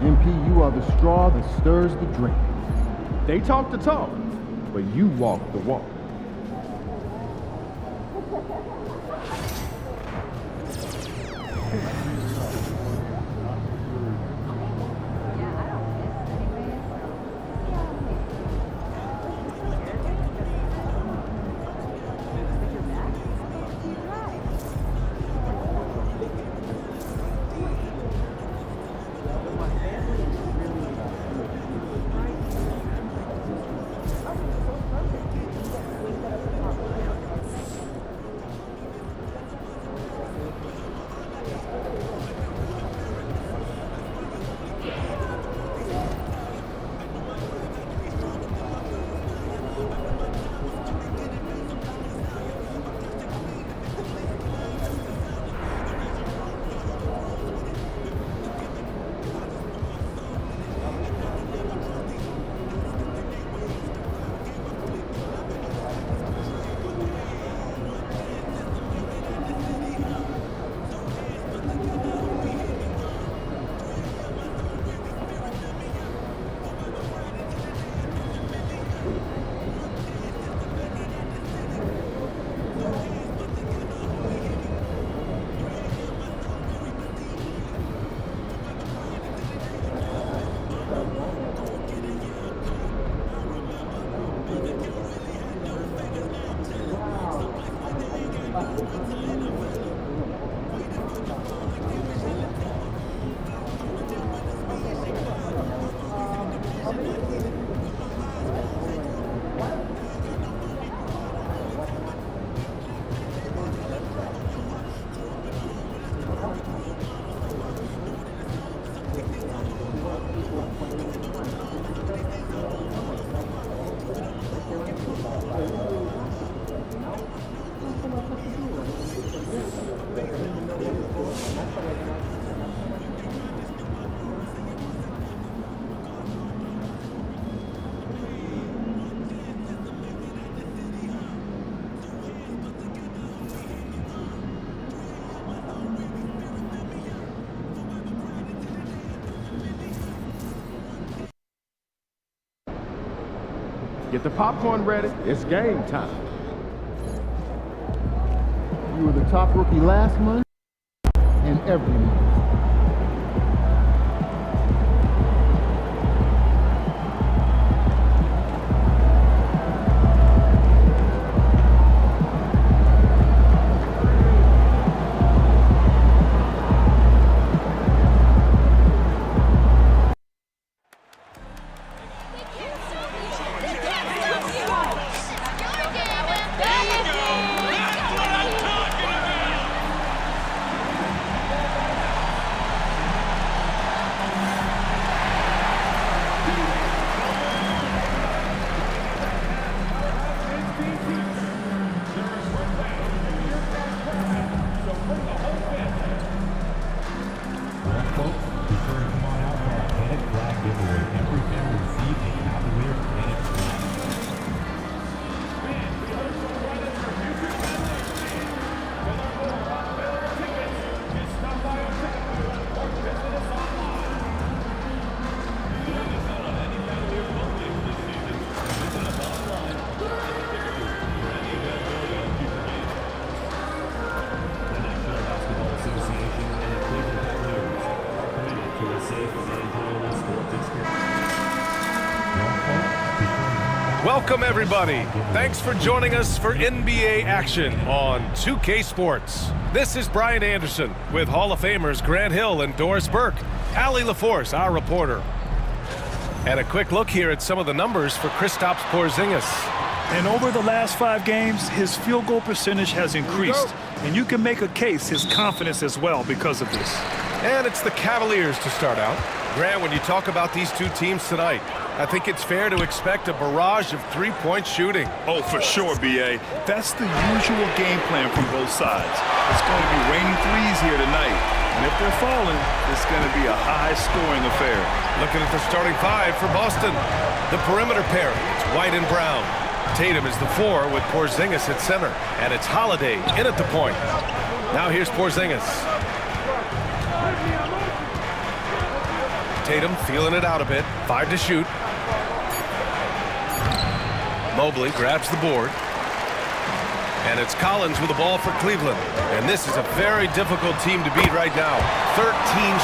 MP, you are the straw that stirs the drink. They talk the talk, but you walk the walk. Get the popcorn ready. It's game time. You were the top rookie last month and every month. Welcome, everybody. Thanks for joining us for NBA action on 2K Sports. This is Brian Anderson with Hall of Famers Grant Hill and Doris Burke. Allie LaForce, our reporter. And a quick look here at some of the numbers for Kristaps Porzingis. And over the last 5 games, his field goal percentage has increased. And you can make a case his confidence as well because of this. And it's the Cavaliers to start out. Grant, when you talk about these two teams tonight, I think it's fair to expect a barrage of three-point shooting. Oh, for sure, B.A. That's the usual game plan from both sides. It's going to be raining threes here tonight. And if they're falling, it's going to be a high-scoring affair. Looking at the starting 5 for Boston. The perimeter pair, it's White and Brown. Tatum is the 4 with Porzingis at center. And it's Holiday in at the point. Now here's Porzingis. Tatum feeling it out a bit. 5 to shoot. Mobley grabs the board. And it's Collins with the ball for Cleveland. And this is a very difficult team to beat right now. 13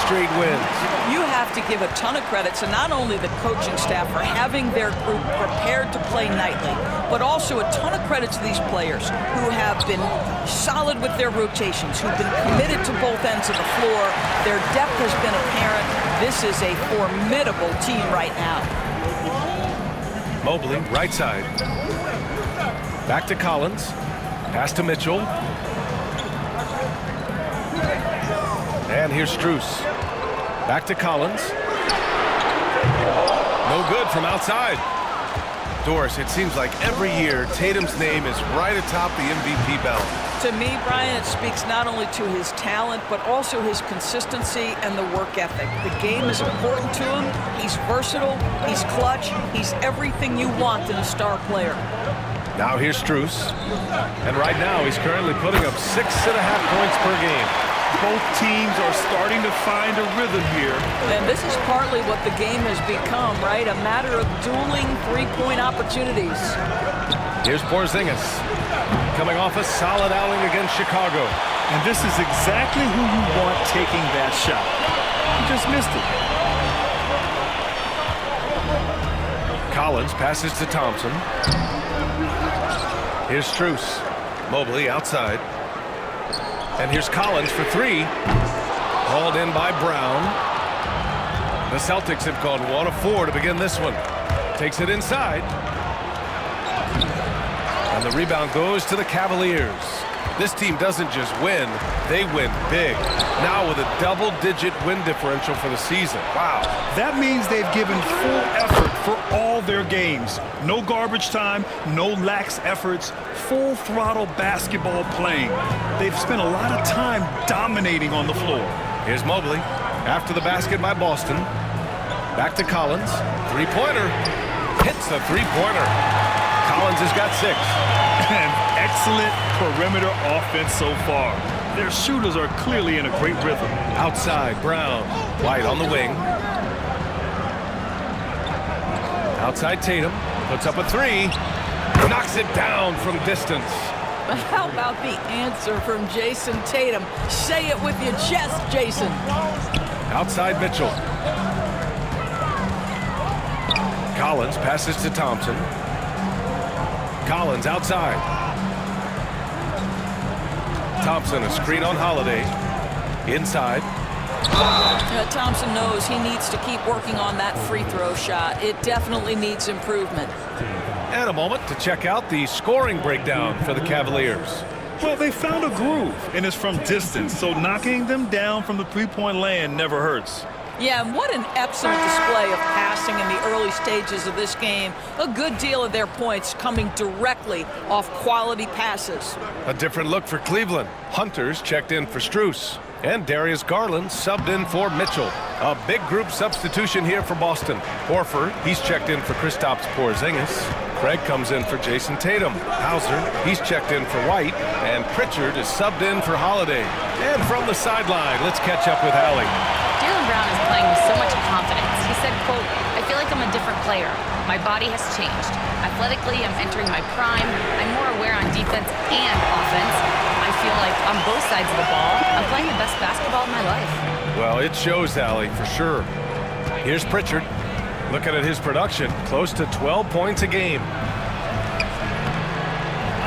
straight wins. You have to give a ton of credit to not only the coaching staff for having their group prepared to play nightly, but also a ton of credit to these players who have been solid with their rotations, who've been committed to both ends of the floor. Their depth has been apparent. This is a formidable team right now. Mobley, right side. Back to Collins. Pass to Mitchell. And here's Strus. Back to Collins. No good from outside. Doris, it seems like every year Tatum's name is right atop the MVP ballot. To me, Brian, it speaks not only to his talent, but also his consistency and the work ethic. The game is important to him. He's versatile. He's clutch. He's everything you want in a star player. Now here's Strus. And right now he's currently putting up 6.5 points per game. Both teams are starting to find a rhythm here. And this is partly what the game has become, right? A matter of dueling three-point opportunities. Here's Porzingis, coming off a solid outing against Chicago. And this is exactly who you want taking that shot. He just missed it. Collins passes to Thompson. Here's Strus. Mobley outside. And here's Collins for 3. Hauled in by Brown. The Celtics have gone 1 of 4 to begin this one. Takes it inside. And the rebound goes to the Cavaliers. This team doesn't just win, they win big. Now with a double-digit win differential for the season. Wow. That means they've given full effort for all their games. No garbage time, no lax efforts, full throttle basketball playing. They've spent a lot of time dominating on the floor. Here's Mobley after the basket by Boston. Back to Collins. Three-pointer. Hits the three-pointer. Collins has got 6. An excellent perimeter offense so far. Their shooters are clearly in a great rhythm. Outside, Brown. White on the wing. Outside Tatum. Puts up a 3. Knocks it down from distance. But how about the answer from Jason Tatum? Say it with your chest, Jason. Outside Mitchell. Collins passes to Thompson. Collins outside. Thompson, a screen on Holiday. Inside. Thompson knows he needs to keep working on that free throw shot. It definitely needs improvement. And a moment to check out the scoring breakdown for the Cavaliers. Well, they found a groove, and it's from distance, so knocking them down from the three-point land never hurts. Yeah, and what an excellent display of passing in the early stages of this game. A good deal of their points coming directly off quality passes. A different look for Cleveland. Hunter's checked in for Strus. And Darius Garland subbed in for Mitchell. A big group substitution here for Boston. Horford, he's checked in for Kristaps Porzingis. Craig comes in for Jason Tatum. Hauser, he's checked in for White. And Pritchard is subbed in for Holiday. And from the sideline, let's catch up with Allie. Brown is playing with so much confidence. He said, quote, "I feel like I'm I'm a different player. My body has changed. Athletically, I'm entering my prime. I'm more aware on defense and offense. I feel like on both sides of the ball, I'm playing the best basketball of my life. Well, it shows, Allie, for sure. Here's Pritchard. Looking at his production, close to 12 points a game.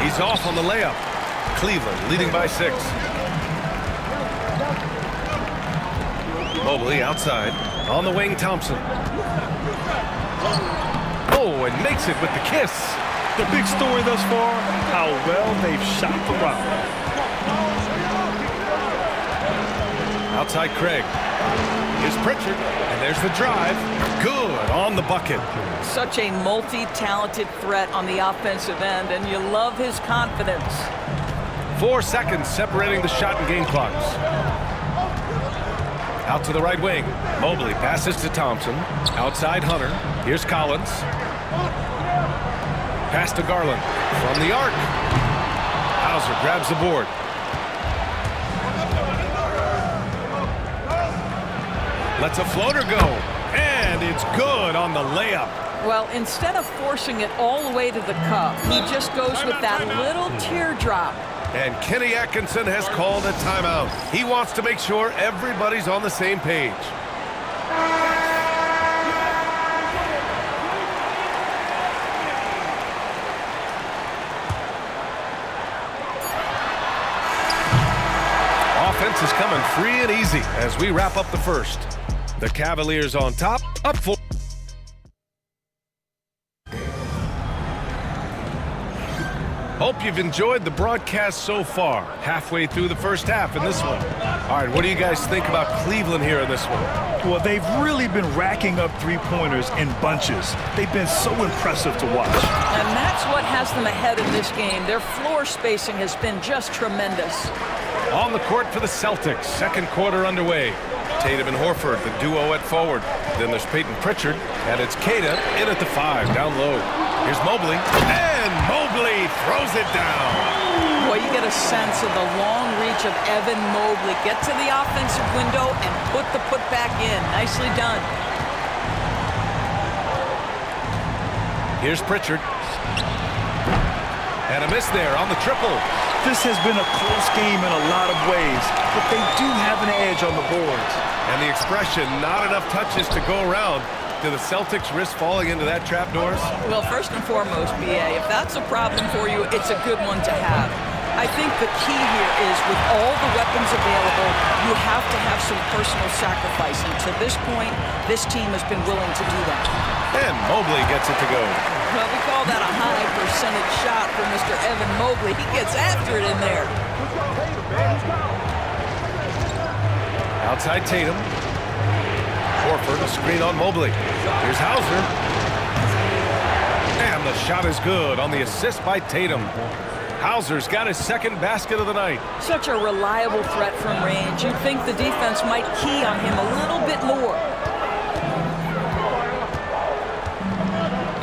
He's off on the layup. Cleveland leading by 6. Mobley outside. On the wing, Thompson. Oh, and makes it with the kiss. The big story thus far, how well they've shot the rock. Outside Craig. Here's Pritchard, and there's the drive. Good on the bucket. Such a multi-talented threat on the offensive end, and you love his confidence. 4 seconds separating the shot and game clocks. Out to the right wing. Mobley passes to Thompson. Outside Hunter. Here's Collins. Pass to Garland. From the arc. Hauser grabs the board. Lets a floater go. And it's good on the layup. Well, instead of forcing it all the way to the cup, he just goes with that little teardrop. And Kenny Atkinson has called a timeout. He wants to make sure everybody's on the same page. Offense is coming free and easy as we wrap up the first. The Cavaliers on top, up 4. Hope you've enjoyed the broadcast so far. Halfway through the first half in this one. All right, what do you guys think about Cleveland here in this one? Well, they've really been racking up three-pointers in bunches. They've been so impressive to watch. And that's what has them ahead in this game. Their floor spacing has been just tremendous. On the court for the Celtics, second quarter underway. Tatum and Horford, the duo at forward. Then there's Peyton Pritchard, and it's Queta in at the 5, down low. Here's Mobley, and Mobley throws it down. Boy, you get a sense of the long reach of Evan Mobley. Get to the offensive window and put the putback in. Nicely done. Here's Pritchard. And a miss there on the triple. This has been a close game in a lot of ways, but they do have an edge on the boards. And the expression, not enough touches to go around. Do the Celtics risk falling into that trap, Doris? Well, first and foremost, B.A., if that's a problem for you, it's a good one to have. I think the key here is with all the weapons available, you have to have some personal sacrifice. And to this point, this team has been willing to do that. And Mobley gets it to go. Well, we call that a high percentage shot for Mr. Evan Mobley. He gets after it in there. Outside Tatum. Horford, a screen on Mobley. Here's Hauser. And the shot is good on the assist by Tatum. Hauser's got his second basket of the night. Such a reliable threat from range. You'd think the defense might key on him a little bit more.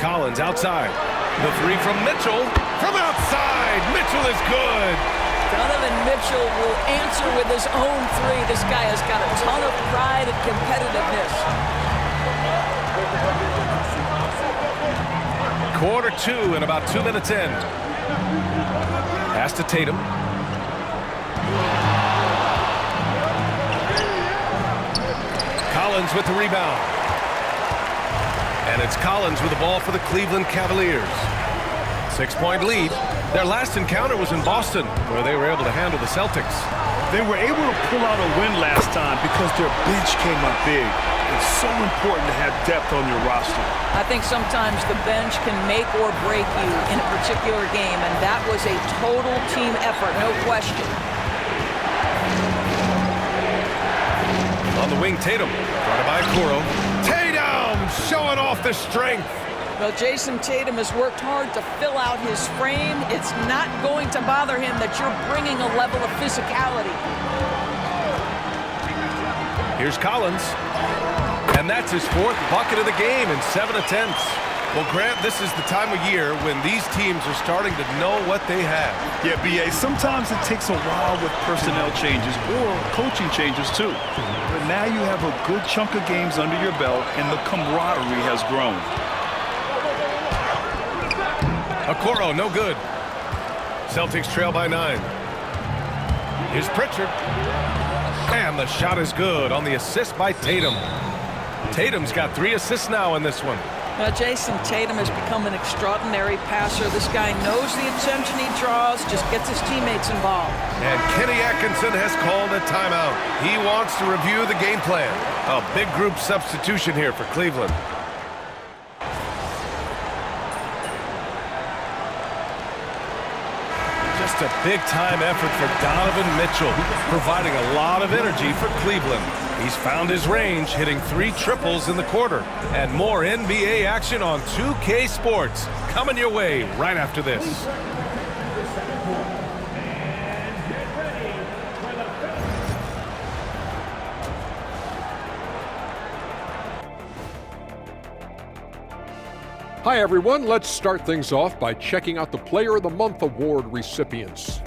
Collins outside. The 3 from Mitchell. From outside, Mitchell is good. Donovan Mitchell will answer with his own 3. This guy has got a ton of pride and competitiveness. Quarter 2 and about 2 minutes in. Pass to Tatum. Collins with the rebound. And it's Collins with the ball for the Cleveland Cavaliers. 6-point lead. Their last encounter was in Boston, where they were able to handle the Celtics. They were able to pull out a win last time because their bench came up big. It's so important to have depth on your roster. I think sometimes the bench can make or break you in a particular game, and that was a total team effort, no question. On the wing, Tatum, guarded by Okoro. Tatum showing off the strength. Well, Jason Tatum has worked hard to fill out his frame. It's not going to bother him that you're bringing a level of physicality. Here's Collins. And that's his 4th bucket of the game in 7 attempts. Well, Grant, this is the time of year when these teams are starting to know what they have. Yeah, B.A., sometimes it takes a while with personnel changes or coaching changes, too. But now you have a good chunk of games under your belt, and the camaraderie has grown. Okoro, no good. Celtics trail by 9. Here's Pritchard. And the shot is good on the assist by Tatum. Tatum's got 3 assists now in this one. Now, Jason Tatum has become an extraordinary passer. This guy knows the attention he draws, just gets his teammates involved. And Kenny Atkinson has called a timeout. He wants to review the game plan. A big group substitution here for Cleveland. Just a big-time effort for Donovan Mitchell, providing a lot of energy for Cleveland. He's found his range, hitting 3 triples in the quarter. And more NBA action on 2K Sports coming your way right after this. Hi everyone, let's start things off by checking out the Player of the Month award recipients.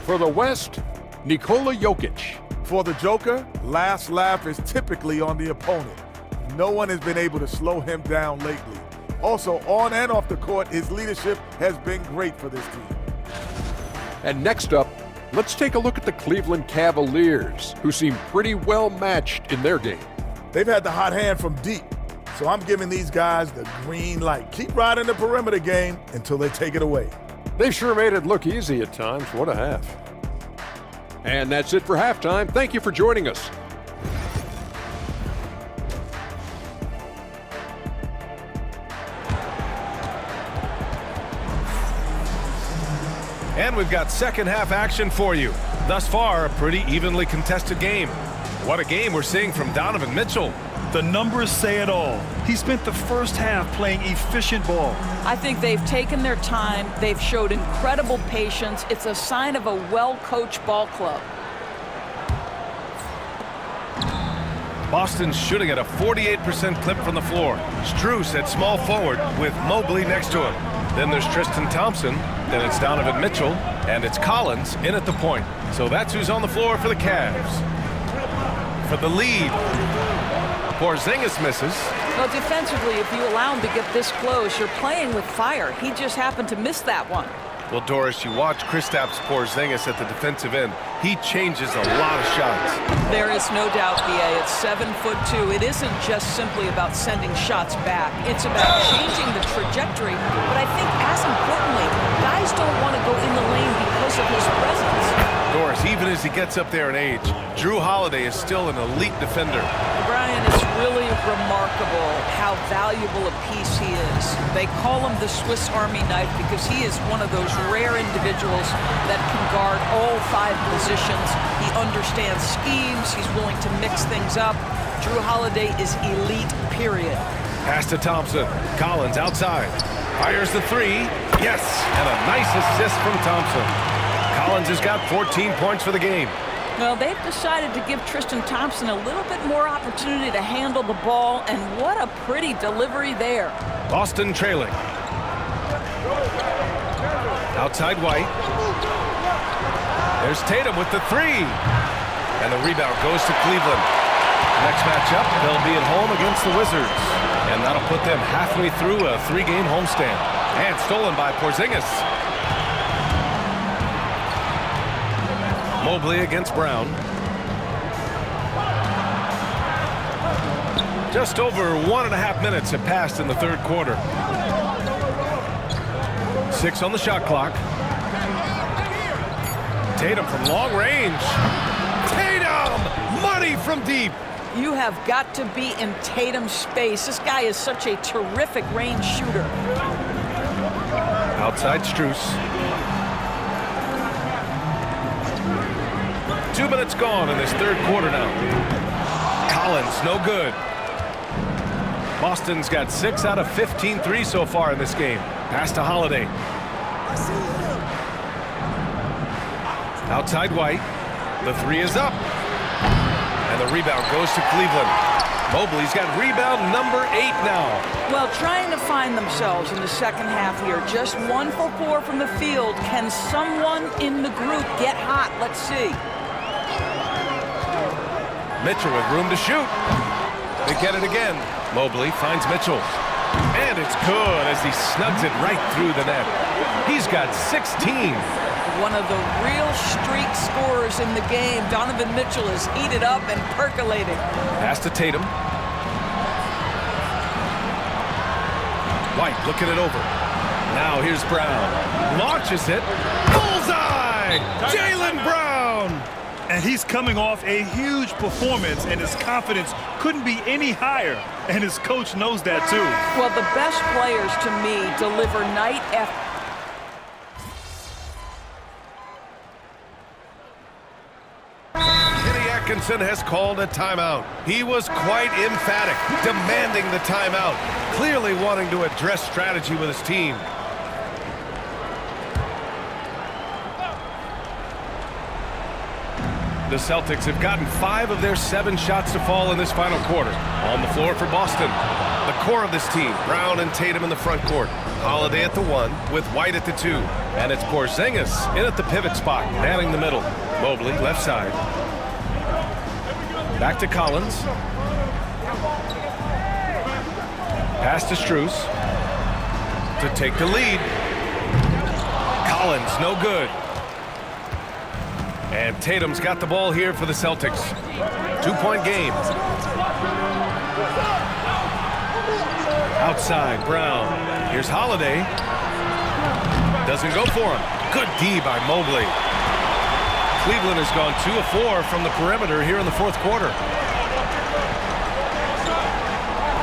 For the West, Nikola Jokic. For the Joker, last laugh is typically on the opponent. No one has been able to slow him down lately. Also, on and off the court, his leadership has been great for this team. And next up, let's take a look at the Cleveland Cavaliers, who seem pretty well matched in their game. They've had the hot hand from deep, so I'm giving these guys the green light. Keep riding the perimeter game until they take it away. They sure made it look easy at times. What a half. And that's it for halftime. Thank you for joining us. And we've got second half action for you. Thus far, a pretty evenly contested game. What a game we're seeing from Donovan Mitchell. The numbers say it all. He spent the first half playing efficient ball. I think they've taken their time. They've showed incredible patience. It's a sign of a well-coached ball club. Boston's shooting at a 48% clip from the floor. Strus at small forward with Mobley next to him. Then there's Tristan Thompson. Then it's Donovan Mitchell. And it's Collins in at the point. So that's who's on the floor for the Cavs. For the lead, Porzingis misses. Well, defensively, if you allow him to get this close, you're playing with fire. He just happened to miss that one. Well, Doris, you watch Kristaps Porzingis at the defensive end. He changes a lot of shots. There is no doubt, B.A. It's 7'2". It isn't just simply about sending shots back. It's about changing the trajectory. But I think, as importantly, guys don't want to go in the lane because of his presence. Doris, even as he gets up there in age, Drew Holiday is still an elite defender. Brian, it's really remarkable how valuable a piece he is. They call him the Swiss Army knife because he is one of those rare individuals that can guard all 5 positions. He understands schemes. He's willing to mix things up. Drew Holiday is elite, period. Pass to Thompson. Collins outside. Fires the 3. Yes, and a nice assist from Thompson. Collins has got 14 points for the game. Well, they've decided to give Tristan Thompson a little bit more opportunity to handle the ball, and what a pretty delivery there. Boston trailing. Outside White. There's Tatum with the 3. And the rebound goes to Cleveland. Next matchup, they'll be at home against the Wizards. And that'll put them halfway through a 3-game homestand. And stolen by Porzingis. Mobley against Brown. Just over 1.5 minutes have passed in the third quarter. 6 on the shot clock. Tatum from long range. Tatum! Money from deep. You have got to be in Tatum's space. This guy is such a terrific range shooter. Outside Strus. 2 minutes gone in this third quarter now. Collins, no good. Boston's got 6 out of 15 threes so far in this game. Pass to Holiday. Outside White. The 3 is up. And the rebound goes to Cleveland. Mobley's got rebound number 8 now. Well, trying to find themselves in the second half here. Just 1 for 4 from the field. Can someone in the group get hot? Let's see. Mitchell with room to shoot. They get it again. Mobley finds Mitchell. And it's good as he snugs it right through the net. He's got 16. One of the real streak scorers in the game. Donovan Mitchell is heated up and percolating. Pass to Tatum. White looking it over. Now here's Brown. Launches it. Bullseye! Jaylen Brown! And he's coming off a huge performance, and his confidence couldn't be any higher. And his coach knows that, too. Well, the best players, to me, deliver night after. Atkinson has called a timeout. He was quite emphatic, demanding the timeout, clearly wanting to address strategy with his team. The Celtics have gotten 5 of their 7 shots to fall in this final quarter. On the floor for Boston, the core of this team, Brown and Tatum in the front court. Holiday at the 1 with White at the 2. And it's Porzingis in at the pivot spot, manning the middle. Mobley, left side. Back to Collins. Pass to Strus to take the lead. Collins, no good. And Tatum's got the ball here for the Celtics. 2-point game. Outside, Brown. Here's Holiday. Doesn't go for him. Good D by Mobley. Cleveland has gone 2 of 4 from the perimeter here in the fourth quarter.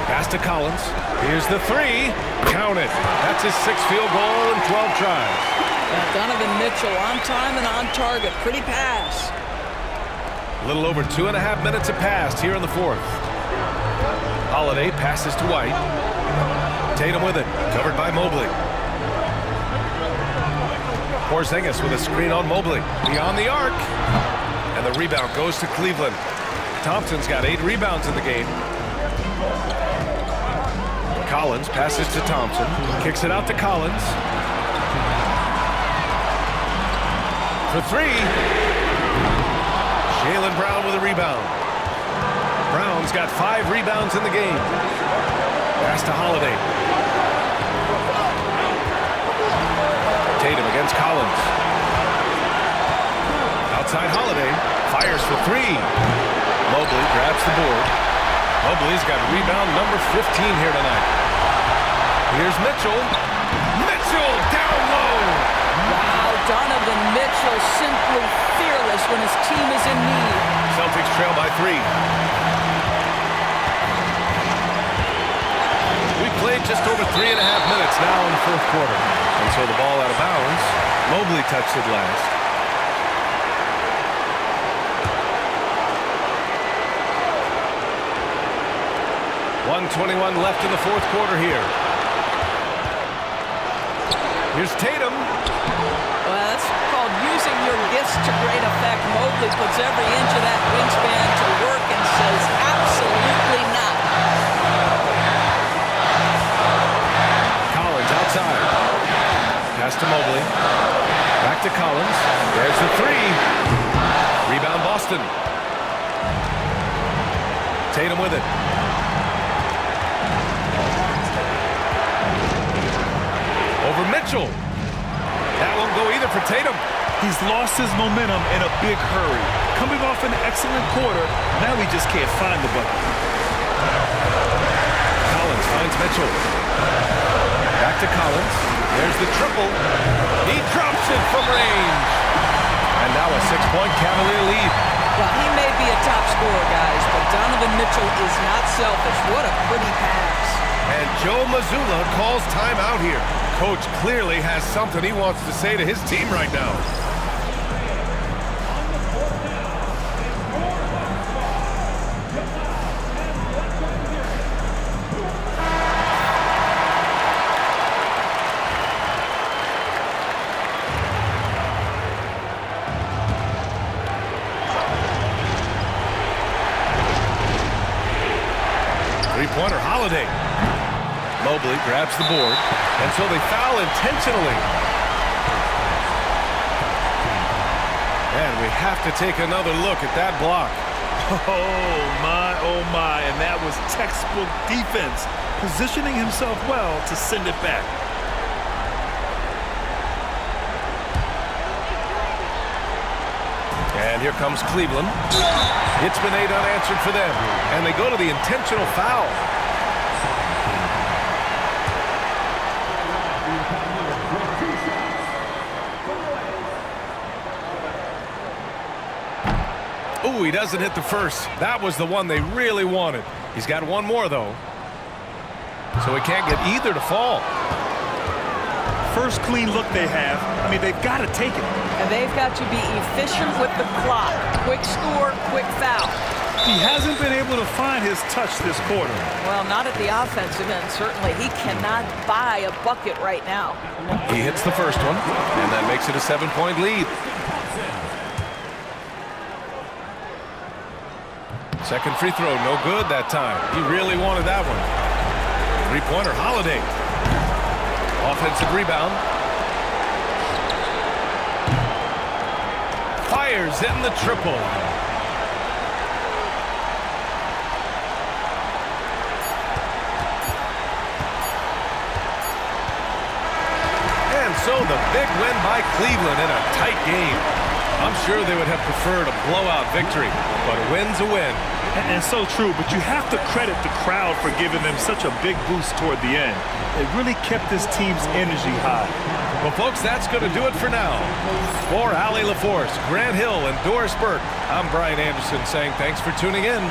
Pass to Collins. Here's the 3. Count it. That's his 6th field goal in 12 tries. Donovan Mitchell on time and on target. Pretty pass. A little over 2.5 minutes have passed here in the fourth. Holiday passes to White. Tatum with it. Covered by Mobley. Porzingis with a screen on Mobley. Beyond the arc. And the rebound goes to Cleveland. Thompson's got 8 rebounds in the game. Collins passes to Thompson. Kicks it out to Collins. For 3. Jaylen Brown with a rebound. Brown's got 5 rebounds in the game. Pass to Holiday. Tatum against Collins. Outside Holiday. Fires for 3. Mobley grabs the board. Mobley's got rebound number 15 here tonight. Here's Mitchell. Mitchell down low. Wow, Donovan Mitchell simply fearless when his team is in need. Celtics trail by 3. We played just over 3.5 minutes now in the fourth quarter. And so the ball out of bounds. Mobley touched it last. .121 left in the fourth quarter here. Here's Tatum. Well, that's called using your gifts to great effect. Mobley puts every inch of that wingspan to work and says absolutely not. Collins outside. Pass to Mobley. Back to Collins. There's the 3. Rebound Boston. Tatum with it. Over Mitchell. That won't go either for Tatum. He's lost his momentum in a big hurry. Coming off an excellent quarter, now he just can't find the bucket. Collins finds Mitchell. Back to Collins. There's the triple. He drops it from range. And now a 6-point Cavalier lead. Well, he may be a top scorer, guys, but Donovan Mitchell is not selfish. What a pretty pass. And Joe Mazzulla calls timeout here. Coach clearly has something he wants to say to his team right now. Three-pointer, Holiday. Mobley grabs the board, and so they foul intentionally. And we have to take another look at that block. Oh my, and that was textbook defense, positioning himself well to send it back. And here comes Cleveland. It's been 8 unanswered for them, and they go to the intentional foul. Ooh, he doesn't hit the first. That was the one they really wanted. He's got one more, though. So he can't get either to fall. First clean look they have. I mean, they've got to take it. And they've got to be efficient with the clock. Quick score, quick foul. He hasn't been able to find his touch this quarter. Well, not at the offensive end. Certainly, he cannot buy a bucket right now. He hits the first one, and that makes it a 7-point lead. Second free throw, no good that time. He really wanted that one. Three-pointer, Holiday. Offensive rebound. Fires in the triple. And so the big win by Cleveland in a tight game. I'm sure they would have preferred a blowout victory, but a win's a win. And so true, but you have to credit the crowd for giving them such a big boost toward the end. It really kept this team's energy high. Well, folks, that's going to do it for now. For Allie LaForce, Grant Hill, and Doris Burke, I'm Brian Anderson saying thanks for tuning in.